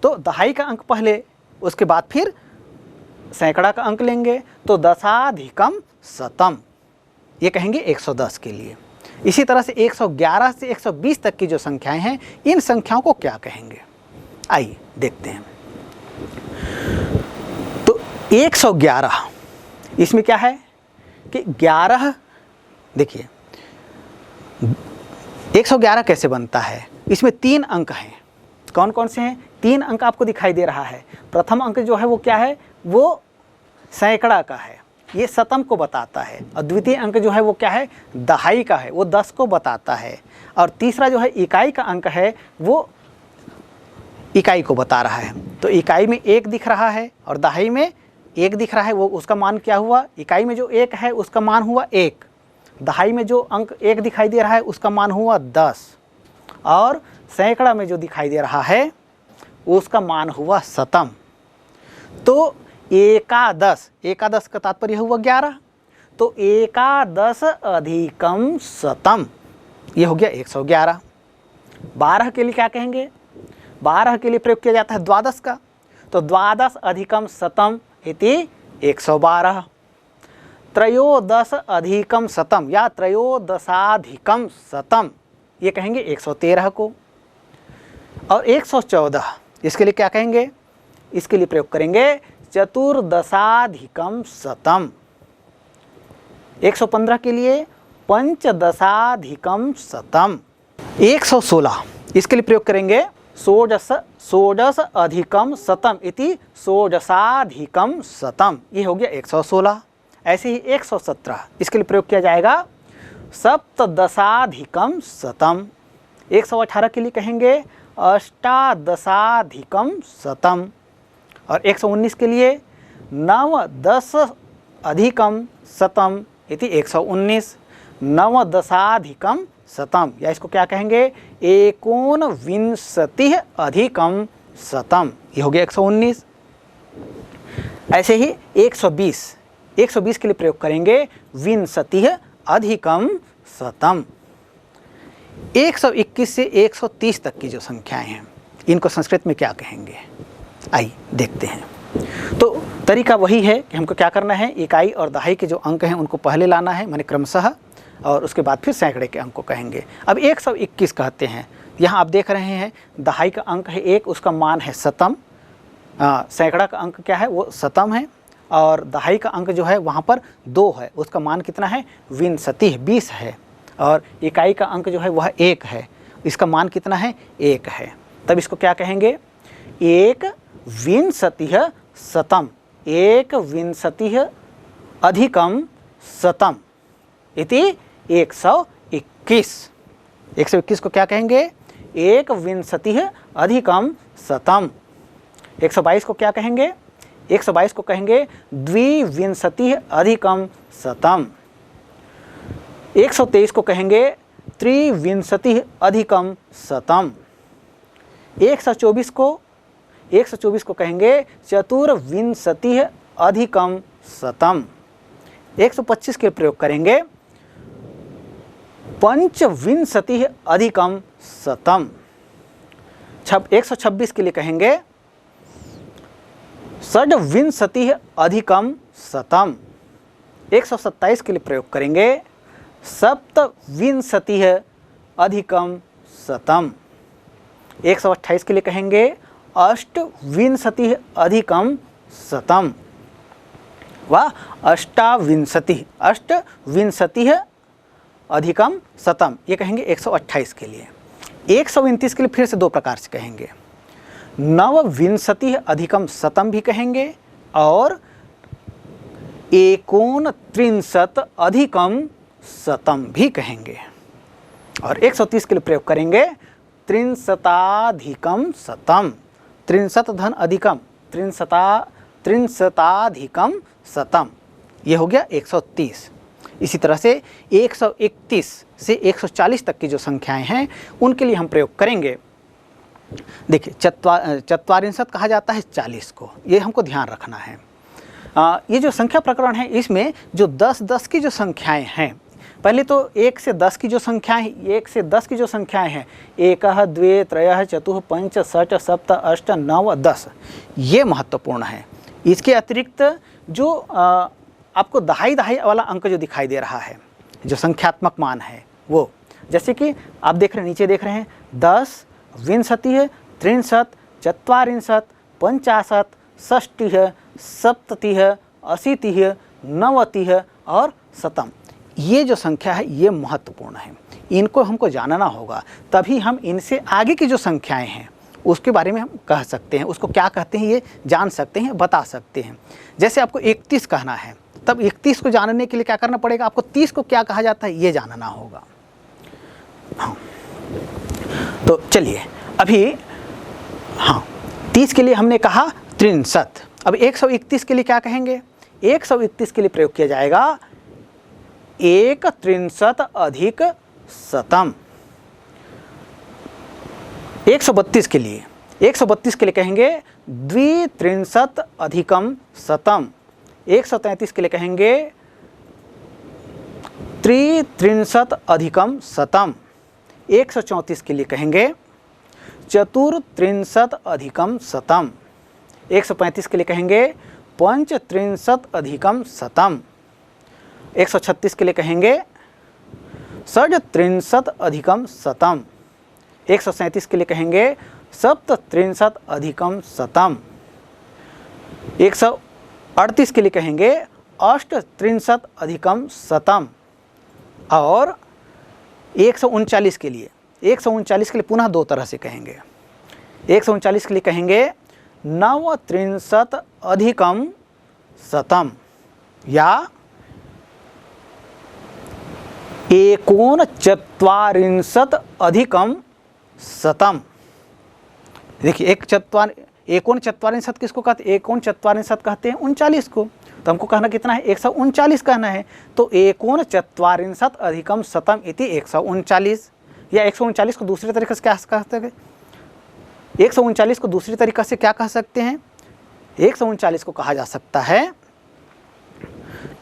तो दहाई का अंक पहले, उसके बाद फिर सैकड़ा का अंक लेंगे, तो दशाधिकम शतम, ये कहेंगे 110 के लिए। इसी तरह से 111 से 120 तक की जो संख्याएं हैं, इन संख्याओं को क्या कहेंगे? आइए देखते हैं। तो 111, इसमें क्या है कि 11, देखिए 111 कैसे बनता है? इसमें 3 अंक हैं, कौन कौन से हैं? 3 अंक आपको दिखाई दे रहा है। प्रथम अंक जो है वो क्या है? वो सैकड़ा का है, ये शतम को बताता है। और द्वितीय अंक जो है वो क्या है? दहाई का है, वो 10 को बताता है। और तीसरा जो है इकाई का अंक है, वो इकाई को बता रहा है। तो इकाई में 1 दिख रहा है और दहाई में 1 दिख रहा है, वो उसका मान क्या हुआ? इकाई में जो 1 है उसका मान हुआ 1, दहाई में जो अंक 1 दिखाई दे रहा है उसका मान हुआ 10, और सैकड़ा में जो दिखाई दे रहा है उसका मान हुआ शतम। तो एकादश, एकादश का तात्पर्य हुआ 11, तो एकादश अधिकम शतम, ये हो गया 111। 12 के लिए क्या कहेंगे? 12 के लिए प्रयोग किया जाता है द्वादश का, तो द्वादश अधिकम शतम इति 112। त्रयोदश अधिकम शतम या त्रयोदशाधिकम शतम, ये कहेंगे 113 को। और 114 इसके लिए क्या कहेंगे, इसके लिए प्रयोग करेंगे चतुर्दशाधिकम शतम। 115 के लिए पंचदशाधिकम शतम। 116 इसके लिए प्रयोग करेंगे षोडश अधिकम शतम इति षोडशाधिकम शतम, ये हो गया 116। ऐसे ही 117 इसके लिए प्रयोग किया जाएगा सप्तदशाधिकम शतम। 118 के लिए कहेंगे अष्टादशाधिकम शतम। और 119 के लिए नवदश अधिकम शतम इति 119, नवदशाधिकम शतम, या इसको क्या कहेंगे एकोनविंशति अधिकम शतम, ये हो गया 119। ऐसे ही 120 के लिए प्रयोग करेंगे विंशति अधिकम शतम। 121 से 130 तक की जो संख्याएं हैं इनको संस्कृत में क्या कहेंगे, आइए देखते हैं। तो तरीका वही है कि हमको क्या करना है, इकाई और दहाई के जो अंक हैं उनको पहले लाना है, माने क्रमशः, और उसके बाद फिर सैकड़े के अंक को कहेंगे। अब 121 कहते हैं, यहाँ आप देख रहे हैं दहाई का अंक है 1, उसका मान है शतम, सैकड़ा का अंक क्या है वो शतम है, और दहाई का अंक जो है वहाँ पर 2 है, उसका मान कितना है विंशति 20 है, और इकाई का अंक जो है वह 1 है, इसका मान कितना है 1 है। तब इसको क्या कहेंगे एक विंशति शतम, एक विंशति अधिकम शतम इति 121। 121 को क्या कहेंगे एक विंशति अधिकम शतम। 122 को क्या कहेंगे, 122 को कहेंगे द्विविंशति अधिकम शतम। 123 को कहेंगे त्रिविंशति अधिकम शतम। 124 को कहेंगे चतुर्विंशति अधिकम शतम। 125 के प्रयोग करेंगे पंचविंशति अधिकम शतम। 126 के लिए कहेंगे षड्विंशति अधिकम शतम। 127 के लिए प्रयोग करेंगे सप्तविंशति अधिकम शतम। 128 के लिए कहेंगे अष्टविंशति अधिकम शतम व अष्टाविंशति अधिकम शतम, ये कहेंगे 128 के लिए। 129 के लिए फिर से 2 प्रकार से कहेंगे, नवविंशति अधिकम शतम भी कहेंगे और एकोनत्रिंशत् अधिकम शतम भी कहेंगे। और 130 के लिए प्रयोग करेंगे त्रिंशताधिकम शतम, त्रिंशत धन अधिकम त्रिंशताधिकम शतम, ये हो गया 130। इसी तरह से 131 से 140 तक की जो संख्याएं हैं उनके लिए हम प्रयोग करेंगे। देखिए चत्वारिंशत कहा जाता है 40 को, ये हमको ध्यान रखना है। ये जो संख्या प्रकरण है इसमें जो 10-10 की जो संख्याएं हैं, पहले तो 1 से 10 की जो संख्याएं, 1 से 10 की जो संख्याएं हैं 1 2 3 4 5 6 7 8 9 10, ये महत्वपूर्ण है। इसके अतिरिक्त जो आपको दहाई वाला अंक जो दिखाई दे रहा है, जो संख्यात्मक मान है वो, जैसे कि आप देख रहे हैं नीचे देख रहे हैं 10, विंशति, त्रिंशत्, चत्वारिंशत्, पंचाशत्, षष्टि, सप्तति, अशीति, नवति और शतम। ये जो संख्या है ये महत्वपूर्ण है, इनको हमको जानना होगा, तभी हम इनसे आगे की जो संख्याएं हैं उसके बारे में हम कह सकते हैं, उसको क्या कहते हैं ये जान सकते हैं, बता सकते हैं। जैसे आपको 31 कहना है, तब 31 को जानने के लिए क्या करना पड़ेगा, आपको 30 को क्या कहा जाता है ये जानना होगा। हाँ, तो चलिए अभी 30 के लिए हमने कहा त्रिंशत्। अब 131 के लिए क्या कहेंगे, 131 के लिए प्रयोग किया जाएगा एक त्रिंशत् अधिक शतम। 132 के लिए कहेंगे द्वित्रिंशत् अधिकम शतम। 133 के लिए कहेंगे त्रित्रिंशत् अधिकम शतम। 134 के लिए कहेंगे चतुर्त्रिंशत् अधिकम शतम। 135 के लिए कहेंगे पंचत्रिंशत् अधिकम शतम। 136 के लिए कहेंगे षड्त्रिंशत् अधिकम शतम। 137 के लिए कहेंगे सप्तत्रिंशत् अधिकम शतम। 138 के लिए कहेंगे अष्टत्रिंशत् अधिकम शतम। और 139 के लिए पुनः दो तरह से कहेंगे। 139 के लिए कहेंगे नवत्रिंशत् अधिकम शतम या एकोनचत्वारिंशत् अधिकम शतम। देखिए एकोनचत्वारिंशत् किसको कहते हैं? एकोनचत्वारिंशत् कहते हैं 39 को। तो हमको कहना कितना है? 139 कहना है। तो एकोनचत्वारिंशत् अधिकम शतम इति 139। या 139 को दूसरे तरीके से क्या कहते हैं? 139 को दूसरी तरीका से क्या कह सकते हैं? 139 को कहा जा सकता है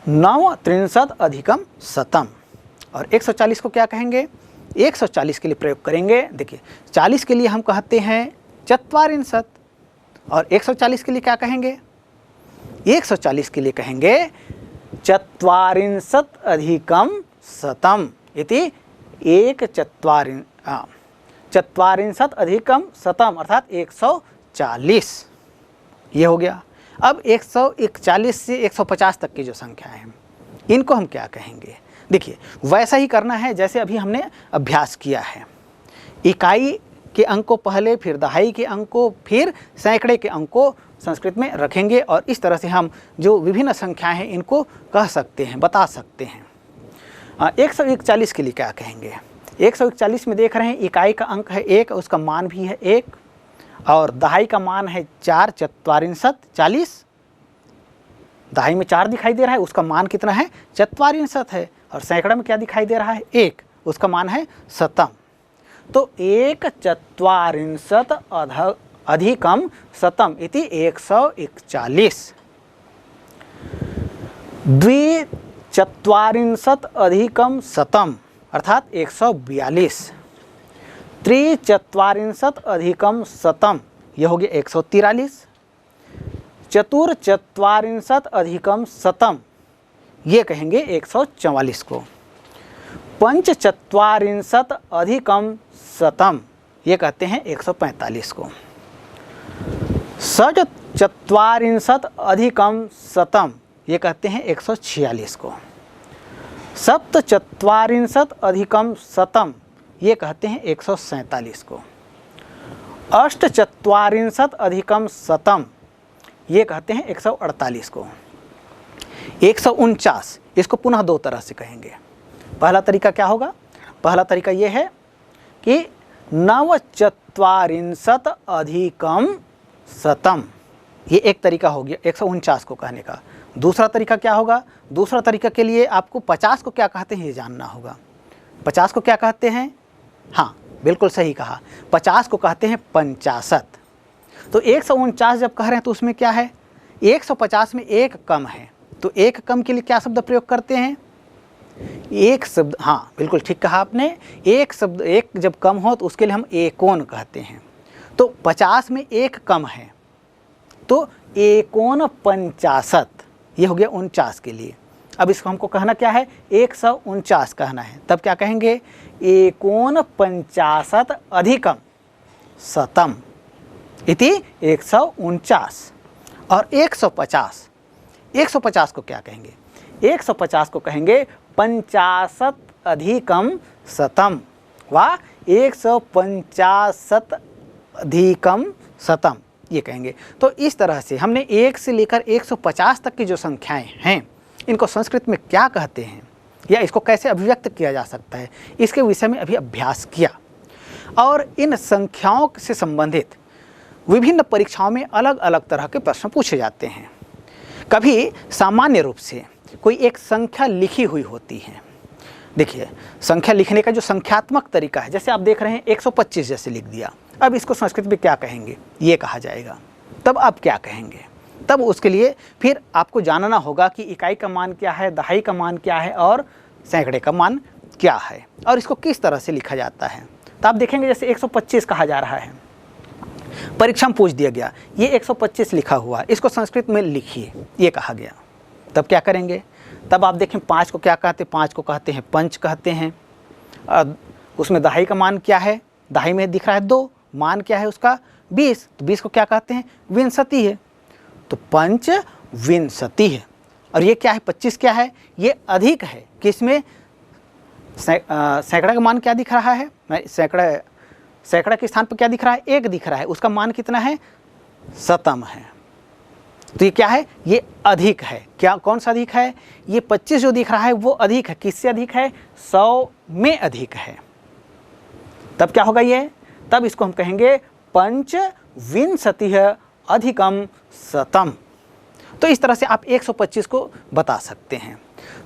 नवत्रिंशत् अधिकम शतम। और 140 को क्या कहेंगे? 140 के लिए प्रयोग करेंगे। देखिए 40 के लिए हम कहते हैं चत्वारिंशत्, और 140 के लिए क्या कहेंगे? 140 के लिए कहेंगे चत्वारिंशत् अधिकम शतम इति चत्वारिंशत् अधिकम शतम अर्थात 140। ये हो गया। अब 141 से 150 तक की जो संख्याएं हैं इनको हम क्या कहेंगे? देखिए वैसा ही करना है जैसे अभी हमने अभ्यास किया है। इकाई के अंक को पहले, फिर दहाई के अंक को, फिर सैकड़े के अंक को संस्कृत में रखेंगे और इस तरह से हम जो विभिन्न संख्याएं हैं इनको कह सकते हैं, बता सकते हैं। 141 के लिए क्या कहेंगे? 141 में देख रहे हैं इकाई का अंक है 1, उसका मान भी है 1, और दहाई का मान है 4, चत्वारिंशत् 40। दहाई में 4 दिखाई दे रहा है, उसका मान कितना है? चत्वारिंशत् है। और सैकड़ा में क्या दिखाई दे रहा है? 1, उसका मान है शतम। तो 1 अधिकम शतम इति 141। 2 अधिकम शतम अर्थात 142। 3 अधिकम शतम यह हो गया 143। 4 अधिकम शतम ये कहेंगे 144 को। 5 अधिकम शतम ये कहते हैं 145 को। 6 अधिकम शतम ये कहते हैं 146 को। 7 अधिकम शतम ये कहते हैं 147 को। 8 अधिकम शतम ये कहते हैं 148 को। 149 इसको पुनः दो तरह से कहेंगे। पहला तरीका क्या होगा? पहला तरीका ये है कि 49 अधिकम शतम, ये एक तरीका हो गया 149 को कहने का। दूसरा तरीका क्या होगा? दूसरा तरीका के लिए आपको 50 को क्या कहते हैं ये जानना होगा। 50 को क्या कहते हैं? हाँ बिल्कुल सही कहा, 50 को कहते हैं 50। तो 149 जब कह रहे हैं तो उसमें क्या है? 150 में एक कम है, तो एक कम के लिए क्या शब्द प्रयोग करते हैं? एक शब्द, हाँ बिल्कुल ठीक कहा आपने। एक शब्द, एक जब कम हो तो उसके लिए हम एकोन कहते हैं। तो 50 में एक कम है तो 49 ये हो गया 49 के लिए। अब इसको हमको कहना क्या है? 149 कहना है। तब क्या कहेंगे? 49 अधिकम शतम इति 149। और 150 को क्या कहेंगे? 150 को कहेंगे 50 अधिकम शतम व 150 अधिकम शतम ये कहेंगे। तो इस तरह से हमने 1 से लेकर 150 तक की जो संख्याएं हैं इनको संस्कृत में क्या कहते हैं या इसको कैसे अभिव्यक्त किया जा सकता है, इसके विषय में अभी अभ्यास किया। और इन संख्याओं से संबंधित विभिन्न परीक्षाओं में अलग अलग तरह के प्रश्न पूछे जाते हैं। कभी सामान्य रूप से कोई एक संख्या लिखी हुई होती है। देखिए संख्या लिखने का जो संख्यात्मक तरीका है, जैसे आप देख रहे हैं 125 जैसे लिख दिया। अब इसको संस्कृत में क्या कहेंगे? ये कहा जाएगा। तब आप क्या कहेंगे? तब उसके लिए फिर आपको जानना होगा कि इकाई का मान क्या है, दहाई का मान क्या है और सैकड़े का मान क्या है और इसको किस तरह से लिखा जाता है। तो आप देखेंगे जैसे 125 कहा जा रहा है, परीक्षा में पूछ दिया गया ये 125 लिखा हुआ, इसको संस्कृत में लिखिए, ये कहा गया। तब क्या करेंगे? तब आप देखें 5 को क्या कहते हैं, 5 को कहते हैं पंच कहते हैं। उसमें दहाई का मान क्या है, दहाई में दिख रहा है 2, मान क्या है उसका 20, तो 20 को क्या कहते हैं, विंशति है, तो पंच विंशति है। और ये क्या है, 25 क्या है, ये अधिक है, किसमें, सैकड़ा का मान क्या दिख रहा है, सैकड़ा के स्थान पर क्या दिख रहा है, 1 दिख रहा है, उसका मान कितना है, शतम है। तो ये क्या है, ये अधिक है। क्या, कौन सा अधिक है, ये 25 जो दिख रहा है वो अधिक है, किससे अधिक है, 100 में अधिक है। तब क्या होगा ये, तब इसको हम कहेंगे पंच विंशति अधिकम शतम। तो इस तरह से आप 125 को बता सकते हैं।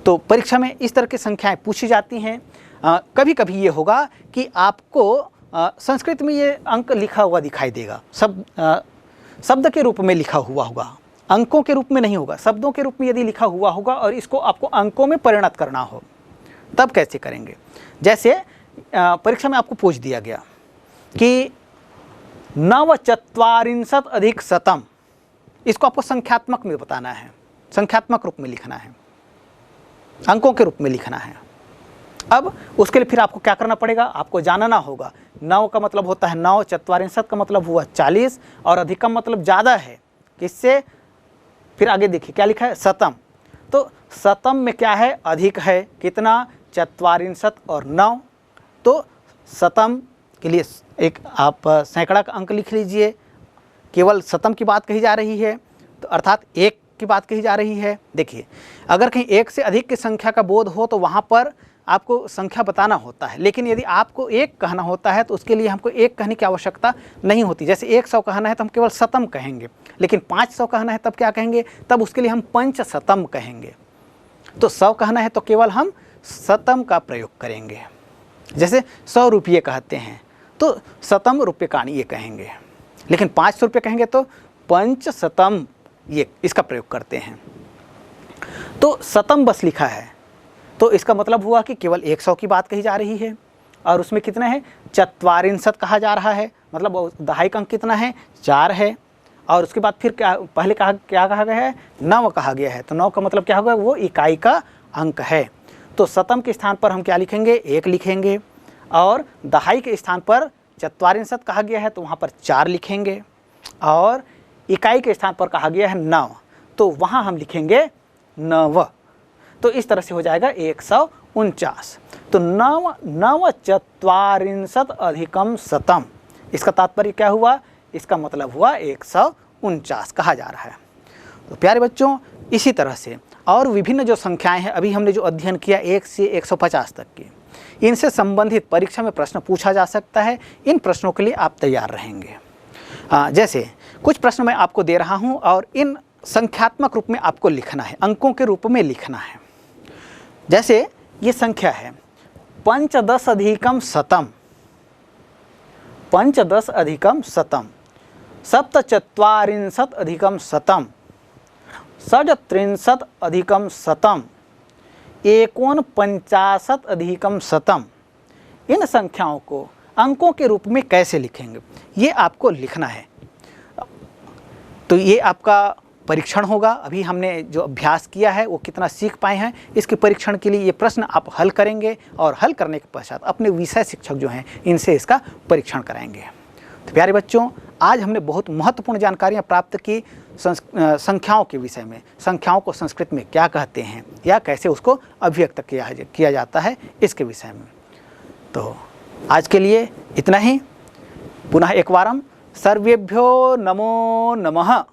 तो परीक्षा में इस तरह की संख्याएं पूछी जाती हैं। कभी कभी ये होगा कि आपको संस्कृत में ये अंक लिखा हुआ दिखाई देगा, शब्द के रूप में लिखा हुआ होगा, अंकों के रूप में नहीं होगा, शब्दों के रूप में यदि लिखा हुआ होगा और इसको आपको अंकों में परिणत करना हो, तब कैसे करेंगे। जैसे परीक्षा में आपको पूछ दिया गया कि 49 अधिक शतम, इसको आपको संख्यात्मक में बताना है, संख्यात्मक रूप में लिखना है, अंकों के रूप में लिखना है। अब उसके लिए फिर आपको क्या करना पड़ेगा, आपको जानना होगा 9 का मतलब होता है 9, 49 का मतलब हुआ 40 और अधिकम मतलब ज़्यादा है, किससे, फिर आगे देखिए क्या लिखा है, शतम। तो शतम में क्या है, अधिक है, कितना, 44 और 9। तो शतम के लिए एक आप सैकड़ा का अंक लिख लीजिए, केवल शतम की बात कही जा रही है, तो अर्थात 1 की बात कही जा रही है। देखिए अगर कहीं 1 से अधिक की संख्या का बोध हो तो वहाँ पर आपको संख्या बताना होता है, लेकिन यदि आपको 1 कहना होता है तो उसके लिए हमको 1 कहने की आवश्यकता नहीं होती। जैसे 100 कहना है तो हम केवल शतम कहेंगे, लेकिन 500 कहना है तब क्या कहेंगे, तब उसके लिए हम पंच शतम कहेंगे। तो 100 कहना है तो केवल हम शतम का प्रयोग करेंगे। जैसे 100 रुपये कहते हैं तो शतम रुपये काणी ये कहेंगे, लेकिन 500 रुपये कहेंगे तो पंच शतम ये इसका प्रयोग करते हैं। तो शतम बस लिखा है तो इसका मतलब हुआ कि केवल 100 की बात कही जा रही है, और उसमें कितना है, 44 कहा जा रहा है, मतलब दहाई का अंक कितना है, 4 है। और उसके बाद फिर क्या, पहले क्या कहा गया है, 9 कहा गया है, तो 9 का मतलब क्या होगा, वो इकाई का अंक है। तो शतम के स्थान पर हम क्या लिखेंगे, 1 लिखेंगे, और दहाई के स्थान पर 44 कहा गया है तो वहाँ पर 4 लिखेंगे, और इकाई के स्थान पर कहा गया है 9 तो वहाँ हम लिखेंगे 9। तो इस तरह से हो जाएगा 149। तो 49 अधिकम शतम, इसका तात्पर्य क्या हुआ, इसका मतलब हुआ 149 कहा जा रहा है। तो प्यारे बच्चों, इसी तरह से और विभिन्न जो संख्याएं हैं, अभी हमने जो अध्ययन किया 1 से 150 तक की, इनसे संबंधित परीक्षा में प्रश्न पूछा जा सकता है। इन प्रश्नों के लिए आप तैयार रहेंगे। जैसे कुछ प्रश्न मैं आपको दे रहा हूं और इन संख्यात्मक रूप में आपको लिखना है, अंकों के रूप में लिखना है। जैसे ये संख्या है 15 अधिकम शतम, 15 अधिकम शतम, 47 अधिकम शतम, 37 अधिकम शतम, 49 अधिकम शतम। इन संख्याओं को अंकों के रूप में कैसे लिखेंगे, ये आपको लिखना है। तो ये आपका परीक्षण होगा। अभी हमने जो अभ्यास किया है वो कितना सीख पाए हैं, इसके परीक्षण के लिए ये प्रश्न आप हल करेंगे, और हल करने के पश्चात अपने विषय शिक्षक जो हैं इनसे इसका परीक्षण कराएंगे। तो प्यारे बच्चों, आज हमने बहुत महत्वपूर्ण जानकारियाँ प्राप्त की संख्याओं के विषय में, संख्याओं को संस्कृत में क्या कहते हैं या कैसे उसको अभिव्यक्त किया जाता है, इसके विषय में। तो आज के लिए इतना ही। पुनः एक बारम सर्वेभ्यो नमो नमः।